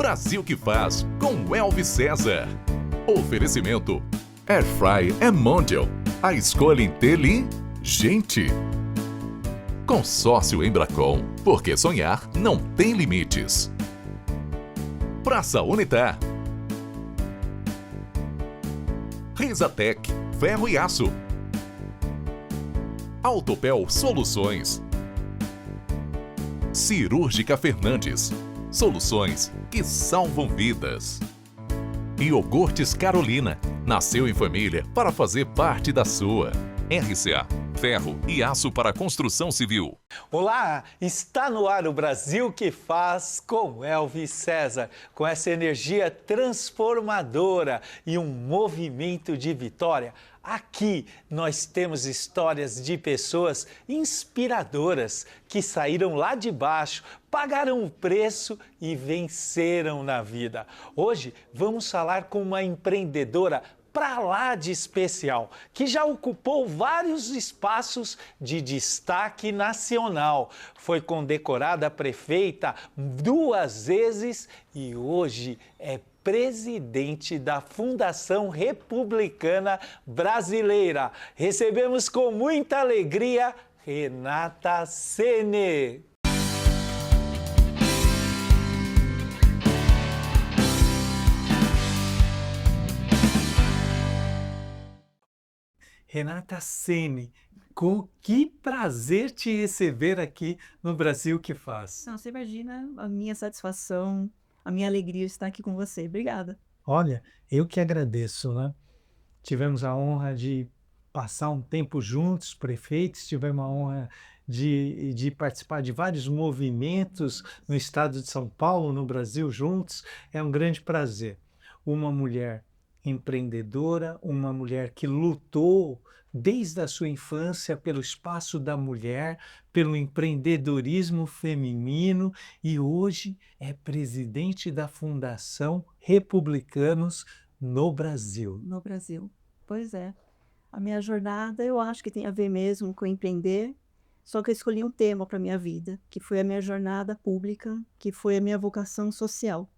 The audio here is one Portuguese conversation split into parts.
Brasil que faz, com Elvis César. Oferecimento Airfry é Mondial. A escolha inteligente. Consórcio Embracon, porque sonhar não tem limites. Praça Unitar. Risatec, ferro e aço. Autopel Soluções. Cirúrgica Fernandes. Soluções que salvam vidas. Iogurtes Carolina. Nasceu em família para fazer parte da sua. RCA. Ferro e aço para construção civil. Olá, está no ar o Brasil que faz com Elvis César, com essa energia transformadora e um movimento de vitória. Aqui nós temos histórias de pessoas inspiradoras que saíram lá de baixo, pagaram o preço e venceram na vida. Hoje vamos falar com uma empreendedora pra lá de especial, que já ocupou vários espaços de destaque nacional. Foi condecorada prefeita 2 vezes e hoje é presidente da Fundação Republicana Brasileira. Recebemos com muita alegria Renata Sene. Renata Sene, com que prazer te receber aqui no Brasil que faz. Não, você imagina a minha satisfação, a minha alegria de estar aqui com você. Obrigada. Olha, eu que agradeço, né? Tivemos a honra de passar um tempo juntos, prefeitos, tivemos a honra de participar de vários movimentos no estado de São Paulo, no Brasil, juntos. É um grande prazer. Uma mulher empreendedora, uma mulher que lutou desde a sua infância pelo espaço da mulher, pelo empreendedorismo feminino e hoje é presidente da Fundação Republicanos no Brasil. No Brasil. Pois é. A minha jornada eu acho que tem a ver mesmo com empreender, só que eu escolhi um tema para a minha vida, que foi a minha jornada pública, que foi a minha vocação social.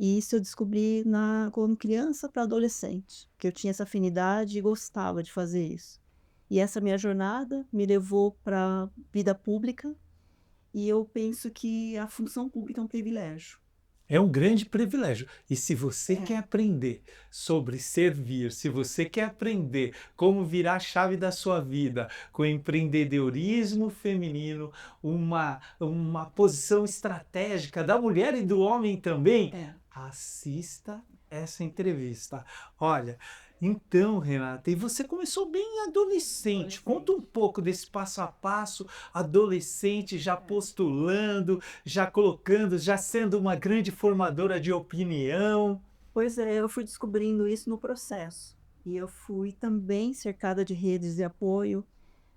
E isso eu descobri como criança para adolescente, que eu tinha essa afinidade e gostava de fazer isso. E essa minha jornada me levou para a vida pública e eu penso que a função pública é um privilégio. É um grande privilégio. E se você quer aprender sobre servir, se você quer aprender como virar a chave da sua vida com empreendedorismo feminino, uma posição estratégica da mulher e do homem também, assista essa entrevista. Olha, então, Renata, e você começou bem adolescente. Conta um pouco desse passo a passo, adolescente, já postulando, já colocando, já sendo uma grande formadora de opinião. Pois é, eu fui descobrindo isso no processo. E eu fui também cercada de redes de apoio.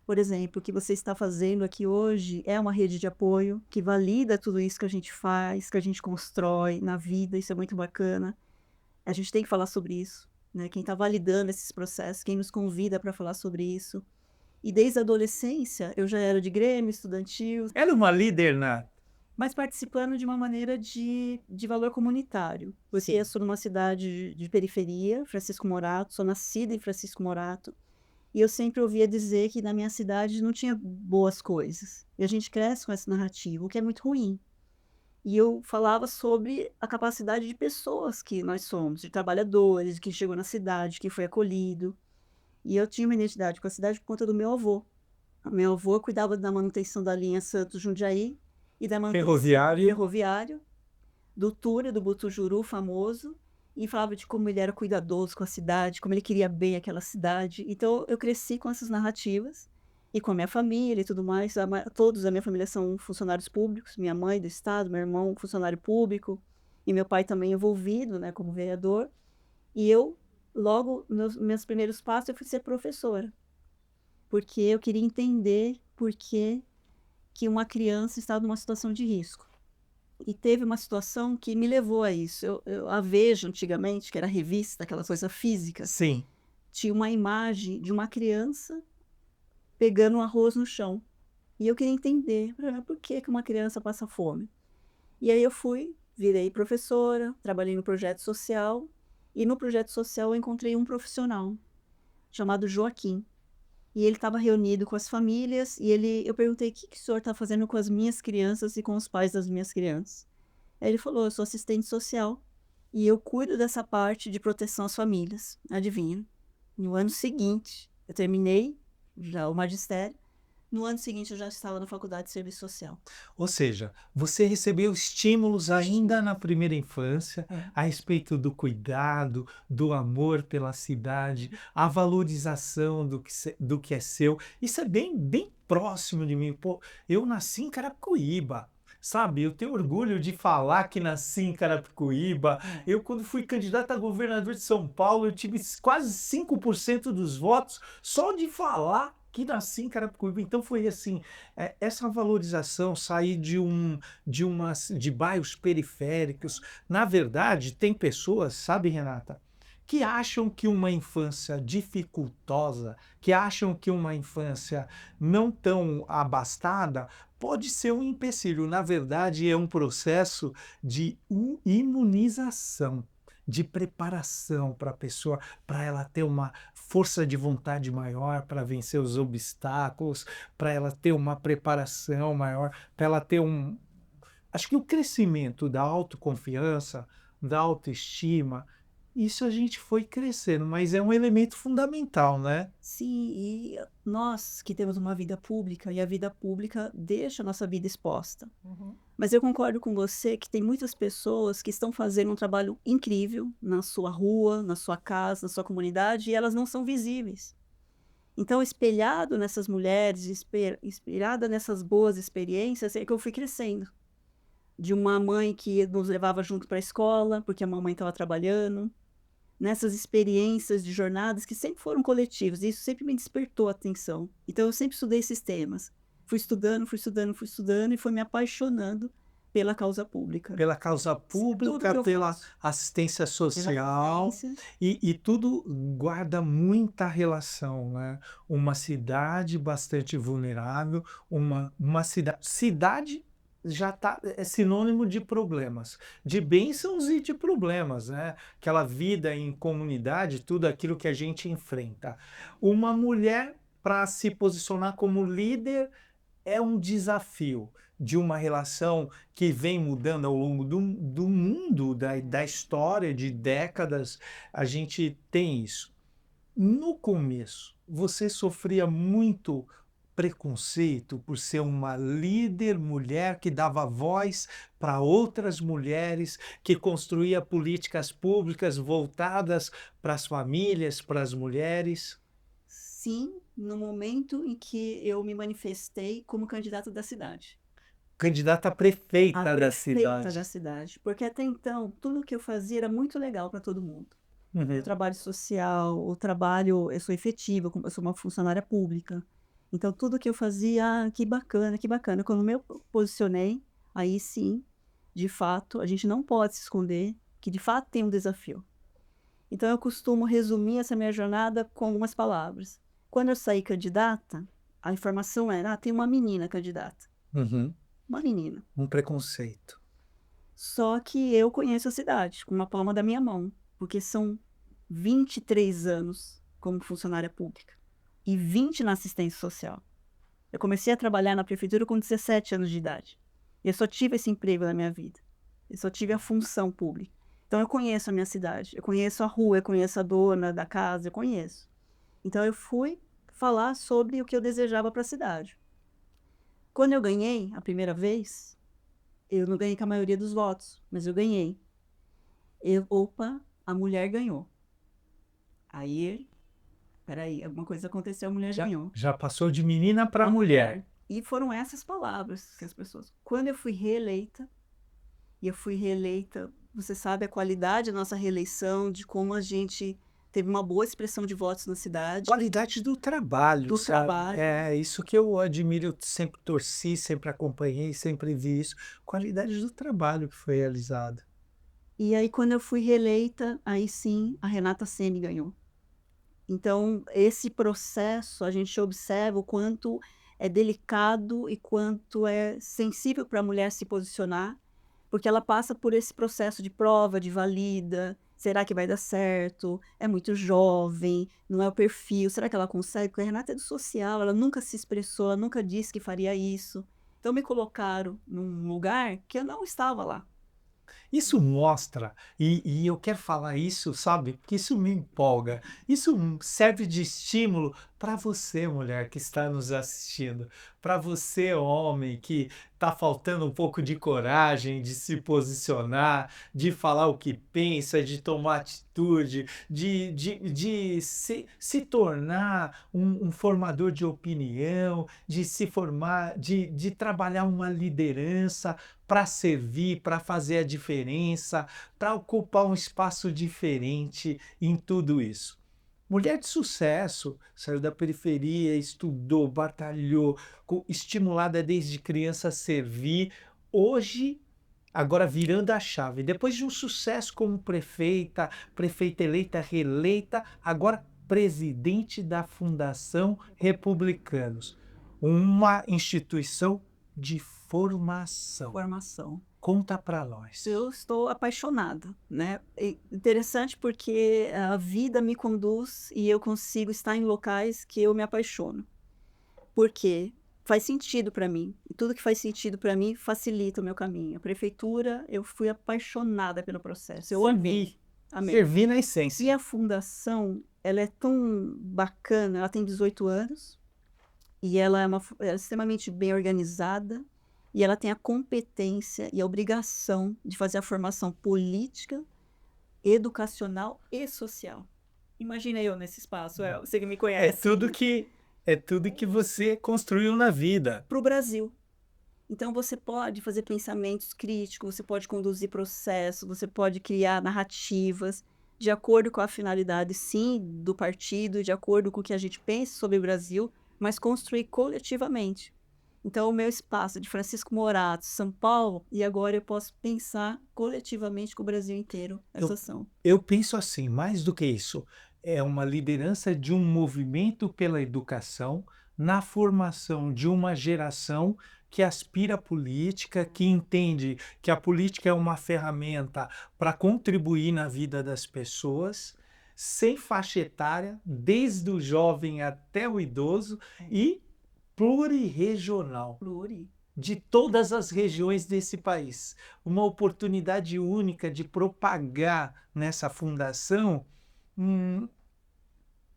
Por exemplo, o que você está fazendo aqui hoje é uma rede de apoio que valida tudo isso que a gente faz, que a gente constrói na vida, isso é muito bacana. A gente tem que falar sobre isso, né? Quem está validando esses processos, quem nos convida para falar sobre isso. E desde a adolescência, eu já era de grêmio estudantil. Era uma líder, mas participando de uma maneira de valor comunitário. Porque eu sou numa cidade de periferia, Francisco Morato, sou nascida em Francisco Morato. E eu sempre ouvia dizer que na minha cidade não tinha boas coisas. E a gente cresce com essa narrativa, o que é muito ruim. E eu falava sobre a capacidade de pessoas que nós somos, de trabalhadores, que chegou na cidade, que foi acolhido. E eu tinha uma identidade com a cidade por conta do meu avô. O meu avô cuidava da manutenção da linha Santos-Jundiaí e da manutenção ferroviário, do Túlio, do Butujuru, famoso. E falava de como ele era cuidadoso com a cidade, como ele queria bem aquela cidade. Então, eu cresci com essas narrativas, e com a minha família e tudo mais. Todos da minha família são funcionários públicos, minha mãe do Estado, meu irmão funcionário público, e meu pai também envolvido, né, como vereador. E eu, logo, meus primeiros passos, eu fui ser professora, porque eu queria entender por que uma criança numa situação de risco. E teve uma situação que me levou a isso. A Veja, antigamente, que era revista, aquela coisa física, Sim. tinha uma imagem de uma criança pegando um arroz no chão. E eu queria entender por que uma criança passa fome. E aí eu fui virei professora, trabalhei no projeto social, e no projeto social eu encontrei um profissional chamado Joaquim. E ele estava reunido com as famílias, e eu perguntei: "O que que o senhor está fazendo com as minhas crianças e com os pais das minhas crianças?" Aí ele falou: "Eu sou assistente social e eu cuido dessa parte de proteção às famílias." Adivinha? No ano seguinte, eu terminei já o magistério, no ano seguinte eu já estava na faculdade de serviço social. Ou seja, você recebeu estímulos ainda na primeira infância É. a respeito do cuidado, do amor pela cidade, a valorização do que é seu. Isso é bem próximo de mim. Pô, eu nasci em Carapicuíba. Sabe, eu tenho orgulho de falar que nasci em Carapicuíba. Eu, quando fui candidato a governador de São Paulo, eu tive quase 5% dos votos só de falar que nasci em Carapicuíba. Então foi assim, essa valorização, sair de bairros periféricos. Na verdade, tem pessoas, sabe, Renata, que acham que uma infância dificultosa, que acham que uma infância não tão abastada pode ser um empecilho. Na verdade, é um processo de imunização, de preparação para a pessoa, para ela ter uma força de vontade maior para vencer os obstáculos, para ela ter uma preparação maior, para ela ter um. Acho que o crescimento da autoconfiança, da autoestima, isso a gente foi crescendo, mas é um elemento fundamental, né? Sim, e nós que temos uma vida pública, e a vida pública deixa a nossa vida exposta. Mas eu concordo com você que tem muitas pessoas que estão fazendo um trabalho incrível na sua rua, na sua casa, na sua comunidade, e elas não são visíveis. Então, espelhado nessas mulheres, inspirada nessas boas experiências, é que eu fui crescendo. De uma mãe que nos levava junto para a escola, porque a mamãe estava trabalhando, nessas experiências de jornadas que sempre foram coletivas, e isso sempre me despertou a atenção. Então eu sempre estudei esses temas. Fui estudando, fui estudando, fui estudando e fui me apaixonando pela causa pública. Pela causa Tudo pública, que eu pela faço. assistência Pela social, ciência. e tudo guarda muita relação, né? Uma cidade bastante vulnerável, uma cidade já é sinônimo de problemas, de bênçãos e de problemas, né? Aquela vida em comunidade, tudo aquilo que a gente enfrenta. Uma mulher para se posicionar como líder é um desafio de uma relação que vem mudando ao longo do mundo, da história, de décadas, a gente tem isso. No começo, você sofria muito preconceito por ser uma líder mulher que dava voz para outras mulheres, que construía políticas públicas voltadas para as famílias, para as mulheres? Sim, no momento em que eu me manifestei como candidata da cidade. Candidata a prefeita A da prefeita cidade. da cidade, porque até então tudo que eu fazia era muito legal para todo mundo. Uhum. O trabalho social, o trabalho, eu sou efetiva, eu sou uma funcionária pública. Então tudo que eu fazia, que bacana, que bacana. Quando eu me posicionei, aí sim, de fato, a gente não pode se esconder que de fato tem um desafio. Então eu costumo resumir essa minha jornada com algumas palavras. Quando eu saí candidata, a informação era: tem uma menina candidata. Uhum. Uma menina. Um preconceito. Só que eu conheço a cidade com uma palma da minha mão, porque são 23 anos como funcionária pública e 20 na assistência social. Eu comecei a trabalhar na prefeitura com 17 anos de idade. Eu só tive esse emprego na minha vida. Eu só tive a função pública. Então eu conheço a minha cidade, eu conheço a rua, eu conheço a dona da casa, eu conheço. Então eu fui falar sobre o que eu desejava para a cidade. Quando eu ganhei a primeira vez, eu não ganhei com a maioria dos votos, mas eu ganhei. Opa, a mulher ganhou. Aí, peraí, alguma coisa aconteceu, a mulher ganhou. Já passou de menina para A mulher. E foram essas palavras que as pessoas. Quando eu fui reeleita, e eu fui reeleita, você sabe a qualidade da nossa reeleição, de como a gente teve uma boa expressão de votos na cidade. Qualidade do trabalho, Do sabe? trabalho. É isso que eu admiro, eu sempre torci, sempre acompanhei, sempre vi isso. Qualidade do trabalho que foi realizado. E aí, quando eu fui reeleita, aí sim, a Renata Ceni ganhou. Então, esse processo, a gente observa o quanto é delicado e quanto é sensível para a mulher se posicionar, porque ela passa por esse processo de prova, de valida. Será que vai dar certo? É muito jovem, não é o perfil. Será que ela consegue? Porque a Renata é do social, ela nunca se expressou, ela nunca disse que faria isso. Então me colocaram num lugar que eu não estava lá. Isso mostra, e eu quero falar isso, sabe, porque isso me empolga. Isso serve de estímulo para você, mulher, que está nos assistindo, para você, homem, que está faltando um pouco de coragem de se posicionar, de falar o que pensa, de tomar atitude, de se tornar um formador de opinião, de se formar, de trabalhar uma liderança para servir, para fazer a diferença, para ocupar um espaço diferente em tudo isso. Mulher de sucesso, saiu da periferia, estudou, batalhou, estimulada desde criança a servir. Hoje, agora virando a chave, depois de um sucesso como prefeita, prefeita eleita, reeleita, agora presidente da Fundação Republicanos, uma instituição de formação. Formação. Conta para nós. Eu estou apaixonada, né? Interessante porque a vida me conduz e eu consigo estar em locais que eu me apaixono. Porque faz sentido para mim. E tudo que faz sentido para mim facilita o meu caminho. A prefeitura, eu fui apaixonada pelo processo. Eu amei. Amei. Servir na essência. E a fundação, ela é tão bacana, ela tem 18 anos e ela é extremamente bem organizada e ela tem a competência e a obrigação de fazer a formação política, educacional e social. Imagina eu nesse espaço, você que me conhece. É tudo que você construiu na vida. Para o Brasil. Então você pode fazer pensamentos críticos, você pode conduzir processos, você pode criar narrativas de acordo com a finalidade, sim, do partido, de acordo com o que a gente pensa sobre o Brasil, mas construir coletivamente. Então o meu espaço de Francisco Morato, São Paulo, e agora eu posso pensar coletivamente com o Brasil inteiro essa ação. Eu penso assim, mais do que isso, é uma liderança de um movimento pela educação na formação de uma geração que aspira à política, que entende que a política é uma ferramenta para contribuir na vida das pessoas, sem faixa etária, desde o jovem até o idoso, e plurirregional. De todas as regiões desse país. Uma oportunidade única de propagar nessa fundação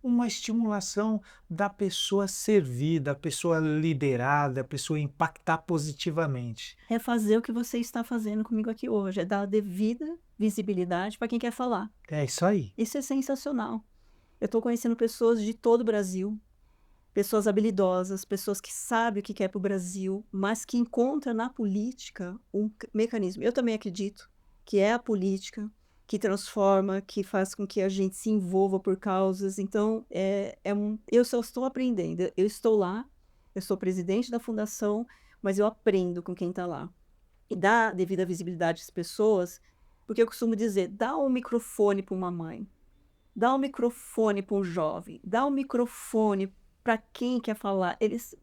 uma estimulação da pessoa servir, da pessoa liderar, da pessoa impactar positivamente. É fazer o que você está fazendo comigo aqui hoje, é dar a devida visibilidade para quem quer falar. É isso aí. Isso é sensacional. Eu estou conhecendo pessoas de todo o Brasil, pessoas habilidosas, pessoas que sabem o que quer para o Brasil, mas que encontram na política um mecanismo. Eu também acredito que é a política que transforma, que faz com que a gente se envolva por causas. Então, eu só estou aprendendo. Eu estou lá, eu sou presidente da fundação, mas eu aprendo com quem está lá. E dá devida visibilidade às pessoas, porque eu costumo dizer, dá um microfone para uma mãe, dá um microfone para um jovem, dá um microfone para quem quer falar. Eles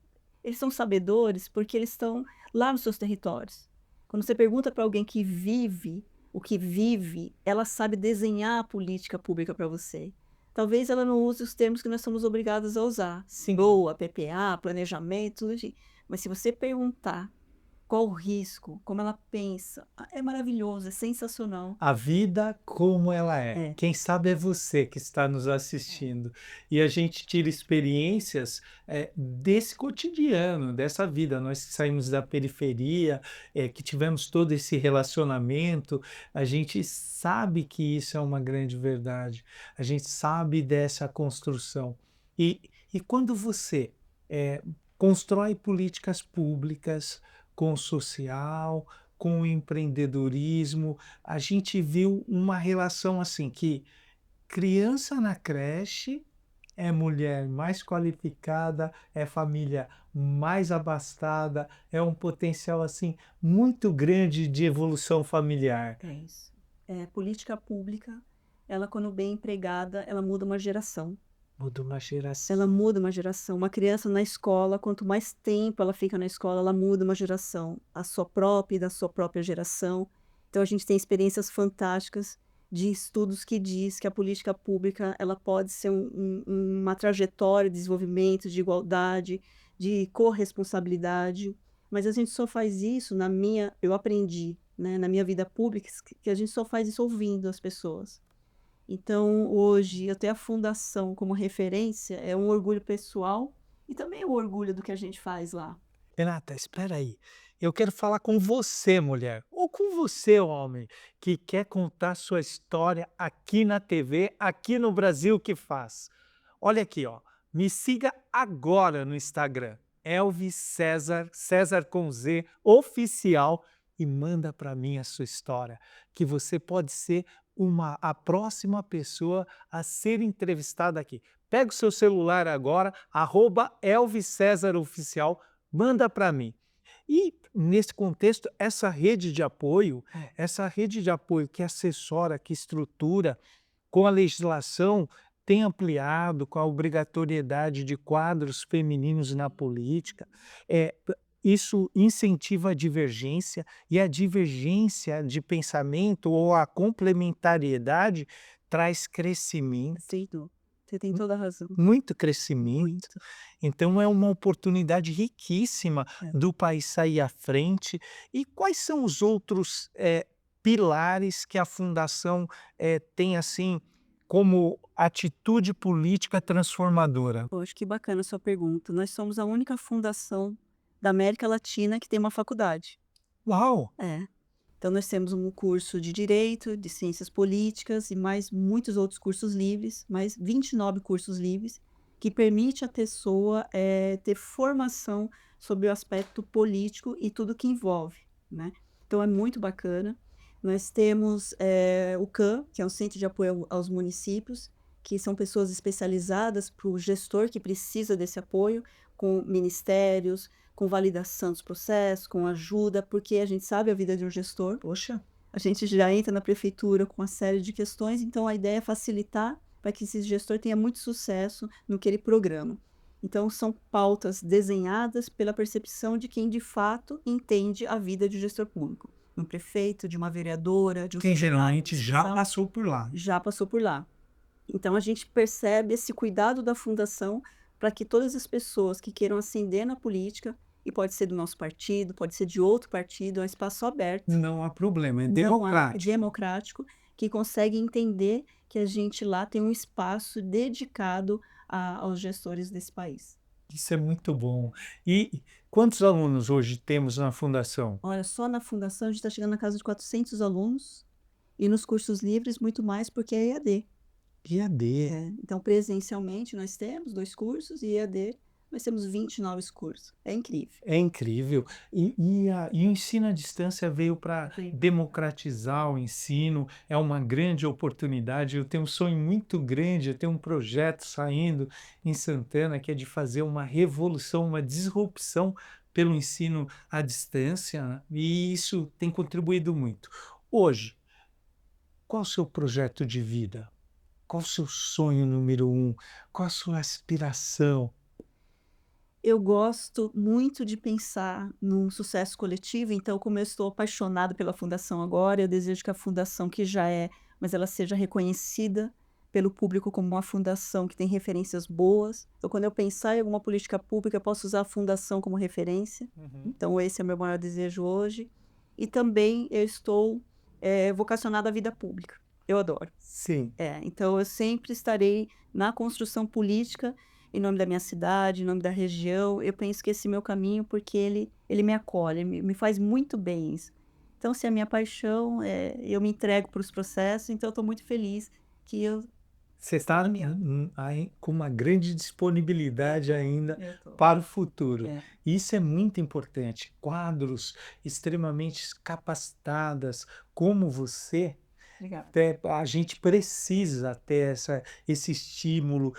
são sabedores porque eles estão lá nos seus territórios. Quando você pergunta para alguém que vive o que vive, ela sabe desenhar a política pública para você. Talvez ela não use os termos que nós somos obrigados a usar. SIMBOA, PPA, planejamento, mas se você perguntar qual o risco, como ela pensa, é maravilhoso, é sensacional. A vida como ela é. Quem sabe é você que está nos assistindo. E a gente tira experiências desse cotidiano, dessa vida. Nós que saímos da periferia, que tivemos todo esse relacionamento, a gente sabe que isso é uma grande verdade. A gente sabe dessa construção. E quando você constrói políticas públicas, com o social, com o empreendedorismo, a gente viu uma relação assim, que criança na creche é mulher mais qualificada, é família mais abastada, é um potencial assim muito grande de evolução familiar. É isso. Política pública, ela quando bem empregada, ela muda uma geração. Muda uma geração. Ela muda uma geração. Uma criança na escola, quanto mais tempo ela fica na escola, ela muda uma geração. A sua própria e da sua própria geração. Então a gente tem experiências fantásticas de estudos que diz que a política pública ela pode ser uma trajetória de desenvolvimento, de igualdade, de corresponsabilidade, mas a gente só faz isso eu aprendi, né, na minha vida pública, que a gente só faz isso ouvindo as pessoas. Então, hoje, eu ter a fundação como referência é um orgulho pessoal e também o orgulho do que a gente faz lá. Renata, espera aí. Eu quero falar com você, mulher, ou com você, homem, que quer contar sua história aqui na TV, aqui no Brasil que faz. Olha aqui, ó. Me siga agora no Instagram, Elvis César, César com Z, oficial, e manda para mim a sua história, que você pode ser a próxima pessoa a ser entrevistada aqui. Pega o seu celular agora, @Elvis César Oficial, manda para mim. E, nesse contexto, essa rede de apoio que assessora, que estrutura, com a legislação, tem ampliado com a obrigatoriedade de quadros femininos na política. Isso incentiva a divergência, e a divergência de pensamento ou a complementariedade traz crescimento. Aceito. Você tem toda a razão. Muito crescimento. Muito. Então é uma oportunidade riquíssima É. do país sair à frente. E quais são os outros pilares que a Fundação tem assim como atitude política transformadora? Poxa, que bacana a sua pergunta. Nós somos a única fundação da América Latina que tem uma faculdade. Uau! É. Então nós temos um curso de Direito, de Ciências Políticas e mais muitos outros cursos livres, mais 29 cursos livres, que permite à pessoa ter formação sobre o aspecto político e tudo que envolve, né? Então é muito bacana. Nós temos o CAM, que é um Centro de Apoio aos Municípios, que são pessoas especializadas para o gestor que precisa desse apoio, com ministérios, com validação dos processos, com ajuda, porque a gente sabe a vida de um gestor. Poxa, A gente já entra na prefeitura com uma série de questões, então a ideia é facilitar para que esse gestor tenha muito sucesso no que ele programa. Então são pautas desenhadas pela percepção de quem de fato entende a vida de gestor público. Um prefeito, de uma vereadora, de um quem secretário geralmente já municipal, passou por lá. já passou por lá. Então a gente percebe esse cuidado da fundação para que todas as pessoas que queiram ascender na política, e pode ser do nosso partido, pode ser de outro partido, é um espaço aberto, Não há problema, é não há, democrático. democrático, que consegue entender que a gente lá tem um espaço dedicado aos gestores desse país. Isso é muito bom. E quantos alunos hoje temos na Fundação? Olha, só na fundação a gente está chegando na casa de 400 alunos, e nos cursos livres muito mais, porque é EAD. EAD. Então, presencialmente nós temos 2 cursos, e EAD nós temos 29 cursos. É incrível. É incrível. E o ensino à distância veio para Sim. democratizar o ensino, é uma grande oportunidade. Eu tenho um sonho muito grande, eu tenho um projeto saindo em Santana que é de fazer uma revolução, uma disrupção pelo ensino à distância, né? E isso tem contribuído muito. Hoje, qual o seu projeto de vida? Qual o seu sonho número 1? Qual a sua aspiração? Eu gosto muito de pensar num sucesso coletivo, então como eu estou apaixonada pela fundação agora, eu desejo que a fundação que já é, mas ela seja reconhecida pelo público como uma fundação que tem referências boas. Então quando eu pensar em alguma política pública, eu posso usar a fundação como referência. Então esse é o meu maior desejo hoje. E também eu estou vocacionada à vida pública. Eu adoro. Sim. Então eu sempre estarei na construção política em nome da minha cidade, em nome da região. Eu penso que esse é meu caminho, porque ele me acolhe, me faz muito bem isso. Então, se é a minha paixão, eu me entrego para os processos, então eu estou muito feliz que eu... Você está aí com uma grande disponibilidade ainda Eu tô. para o futuro. É. Isso é muito importante. Quadros extremamente capacitadas como você, Obrigada. a gente precisa ter esse estímulo,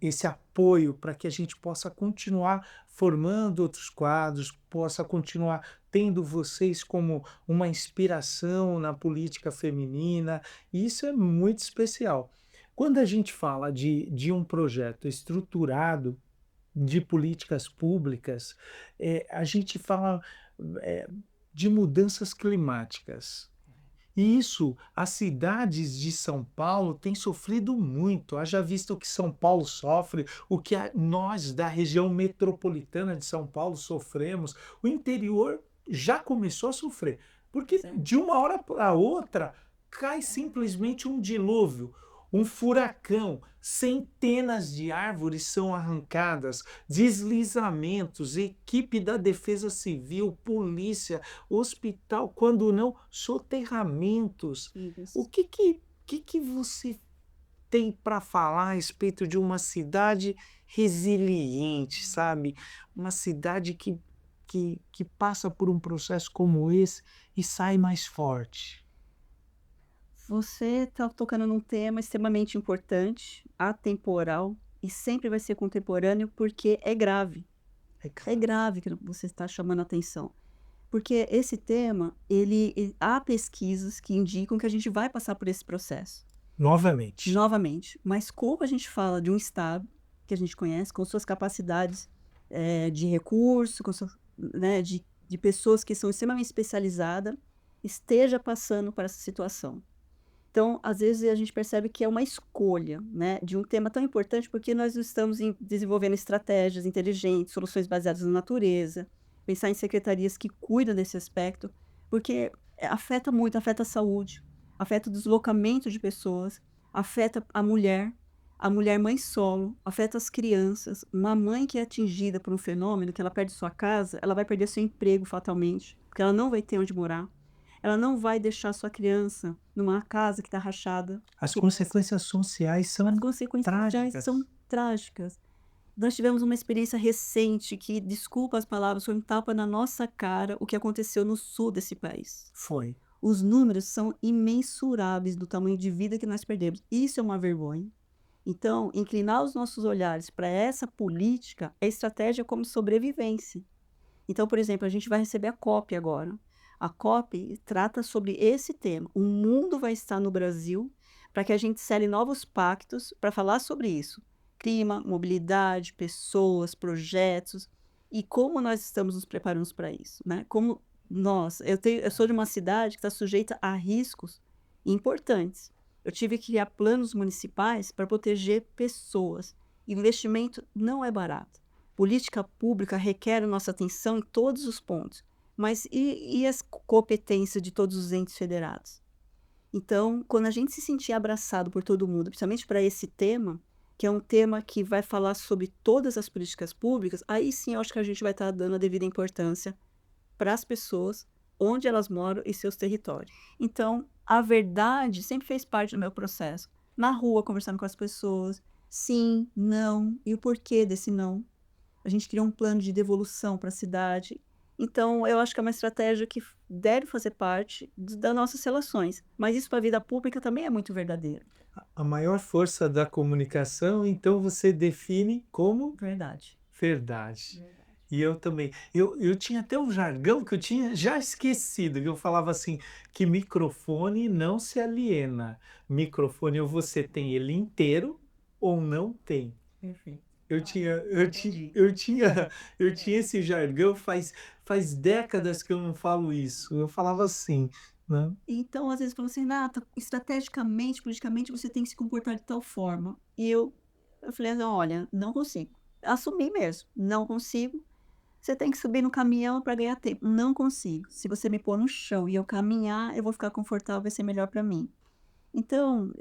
esse apoio para que a gente possa continuar formando outros quadros, possa continuar tendo vocês como uma inspiração na política feminina. E isso é muito especial. Quando a gente fala de um projeto estruturado de políticas públicas, a gente fala de mudanças climáticas. E isso, as cidades de São Paulo têm sofrido muito. Haja visto o que São Paulo sofre, o que nós da região metropolitana de São Paulo sofremos. O interior já começou a sofrer, porque de uma hora para outra cai simplesmente um dilúvio, um furacão, centenas de árvores são arrancadas, deslizamentos, equipe da Defesa Civil, polícia, hospital, quando não, soterramentos. O que você tem para falar a respeito de uma cidade resiliente, sabe? Uma cidade que passa por um processo como esse e sai mais forte. Você está tocando num tema extremamente importante, atemporal, e sempre vai ser contemporâneo porque é grave. É grave que você está chamando a atenção. Porque esse tema, há pesquisas que indicam que a gente vai passar por esse processo. Novamente. Novamente. Mas como a gente fala de um Estado que a gente conhece, com suas capacidades de recurso, né, de pessoas que são extremamente especializadas, esteja passando por essa situação. Então, às vezes, a gente percebe que é uma escolha, né, de um tema tão importante, porque nós estamos desenvolvendo estratégias inteligentes, soluções baseadas na natureza, pensar em secretarias que cuidam desse aspecto, porque afeta muito, afeta a saúde, afeta o deslocamento de pessoas, afeta a mulher mãe solo, afeta as crianças. Uma mãe que é atingida por um fenômeno, que ela perde sua casa, ela vai perder seu emprego fatalmente, porque ela não vai ter onde morar. Ela não vai deixar sua criança numa casa que está rachada. As consequências sociais são As consequências trágicas. são trágicas. Nós tivemos uma experiência recente que, desculpa as palavras, foi um tapa na nossa cara o que aconteceu no sul desse país. Foi. Os números são imensuráveis do tamanho de vida que nós perdemos. Isso é uma vergonha. Então, inclinar os nossos olhares para essa política é estratégia como sobrevivência. Então, por exemplo, a gente vai receber a COP agora. A COP trata sobre esse tema. O mundo vai estar no Brasil para que a gente cele novos pactos para falar sobre isso. Clima, mobilidade, pessoas, projetos e como nós estamos nos preparando para isso, né? Como eu sou de uma cidade que está sujeita a riscos importantes. Eu tive que criar planos municipais para proteger pessoas. Investimento não é barato. Política pública requer nossa atenção em todos os pontos. Mas e as competências de todos os entes federados? Então, quando a gente se sentir abraçado por todo mundo, principalmente para esse tema, que é um tema que vai falar sobre todas as políticas públicas, aí sim eu acho que a gente vai estar dando a devida importância para as pessoas, onde elas moram e seus territórios. Então, a verdade sempre fez parte do meu processo. Na rua, conversando com as pessoas, sim, não, e o porquê desse não. A gente criou um plano de devolução para a cidade. Então, eu acho que é uma estratégia que deve fazer parte das nossas relações. Mas isso para a vida pública também é muito verdadeiro. A maior força da comunicação, então você define como Verdade. verdade. E eu também. Eu tinha até um jargão que eu tinha já esquecido, que eu falava assim, que microfone não se aliena. Microfone ou você tem ele inteiro ou não tem. Perfeito. Eu tinha esse jargão, faz décadas que eu não falo isso. Eu falava assim, né? Então, às vezes, falam assim, Nata, estrategicamente, politicamente, você tem que se comportar de tal forma. E eu falei, assim, olha, não consigo. Assumi mesmo, não consigo. Você tem que subir no caminhão para ganhar tempo. Não consigo. Se você me pôr no chão e eu caminhar, eu vou ficar confortável, vai ser melhor para mim. Então,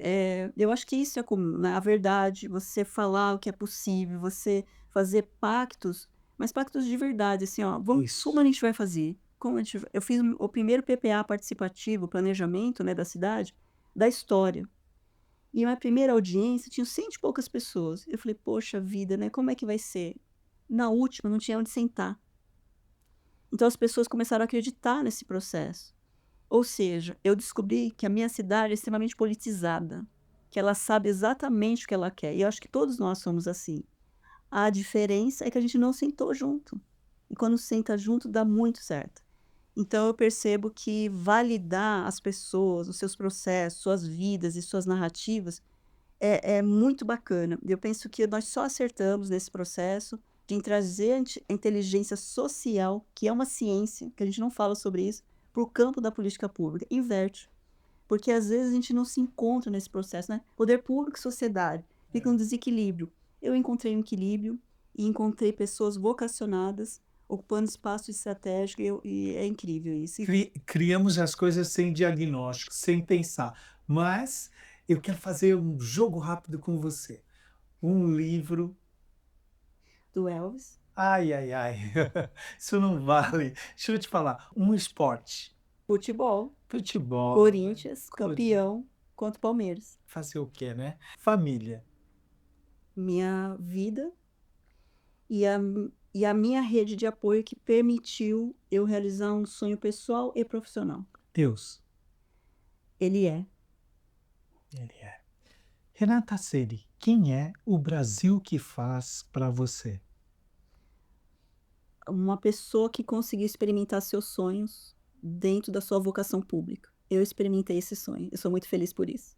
eu acho que isso é comum, né? A verdade, você falar o que é possível, você fazer pactos, mas pactos de verdade, assim, ó, como a gente vai fazer? Eu fiz o primeiro PPA participativo, planejamento, né, da cidade, da história. E na primeira audiência tinha 100 e poucas pessoas. Eu falei, poxa vida, né, como é que vai ser? Na última, não tinha onde sentar. Então as pessoas começaram a acreditar nesse processo. Ou seja, eu descobri que a minha cidade é extremamente politizada, que ela sabe exatamente o que ela quer. E eu acho que todos nós somos assim. A diferença é que a gente não sentou junto. E quando senta junto, dá muito certo. Então eu percebo que validar as pessoas, os seus processos, suas vidas e suas narrativas é muito bacana. Eu penso que nós só acertamos nesse processo de trazer a inteligência social, que é uma ciência, que a gente não fala sobre isso, para o campo da política pública. Inverte. Porque às vezes a gente não se encontra nesse processo, né? Poder público e sociedade fica um desequilíbrio. Eu encontrei um equilíbrio e encontrei pessoas vocacionadas, ocupando espaço estratégico e é incrível isso. Criamos as coisas sem diagnóstico, sem pensar. Mas eu quero fazer um jogo rápido com você. Um livro. Do Elvis. Ai, ai, ai. Isso não vale. Deixa eu te falar. Um esporte. Futebol. Futebol. Corinthians, campeão contra o Palmeiras. Fazer o quê, né? Família. Minha vida e a minha rede de apoio que permitiu eu realizar um sonho pessoal e profissional. Deus. Ele é. Ele é. Renata Seri, quem é o Brasil que faz para você? Uma pessoa que conseguiu experimentar seus sonhos dentro da sua vocação pública. Eu experimentei esse sonho. Eu sou muito feliz por isso.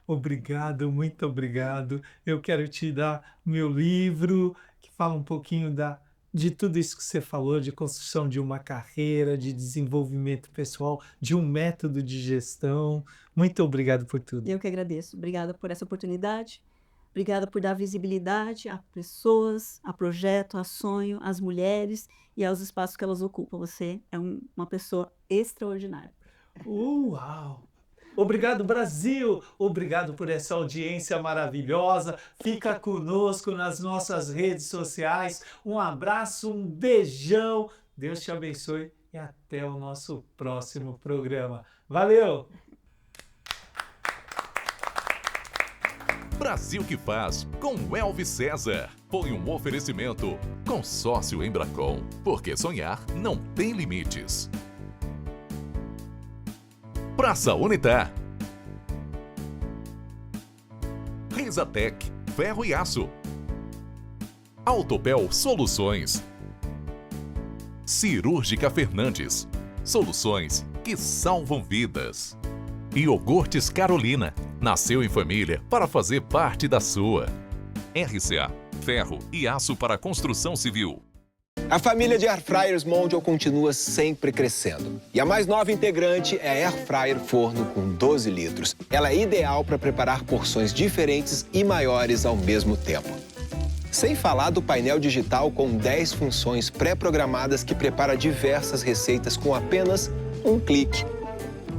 Obrigado, muito obrigado. Eu quero te dar meu livro, que fala um pouquinho de tudo isso que você falou, de construção de uma carreira, de desenvolvimento pessoal, de um método de gestão. Muito obrigado por tudo. Eu que agradeço. Obrigada por essa oportunidade. Obrigada por dar visibilidade a pessoas, a projeto, a sonho, às mulheres e aos espaços que elas ocupam. Você é uma pessoa extraordinária. Uau! Obrigado, Brasil! Obrigado por essa audiência maravilhosa. Fica conosco nas nossas redes sociais. Um abraço, um beijão. Deus te abençoe e até o nosso próximo programa. Valeu! Brasil que faz com Elvis César. Foi um oferecimento. Consórcio Embracon. Porque sonhar não tem limites. Praça Unitar. Risatec, ferro e aço. Autopel Soluções. Cirúrgica Fernandes. Soluções que salvam vidas. Iogurtes Carolina. Nasceu em família para fazer parte da sua. RCA, ferro e aço para construção civil. A família de Airfryers Mondial continua sempre crescendo. E a mais nova integrante é a Airfryer Forno com 12 litros. Ela é ideal para preparar porções diferentes e maiores ao mesmo tempo. Sem falar do painel digital com 10 funções pré-programadas que prepara diversas receitas com apenas um clique.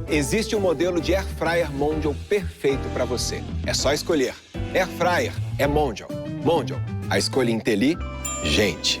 Existe um modelo de Airfryer Mondial perfeito para você. É só escolher. Airfryer é Mondial. Mondial, a escolha inteligente.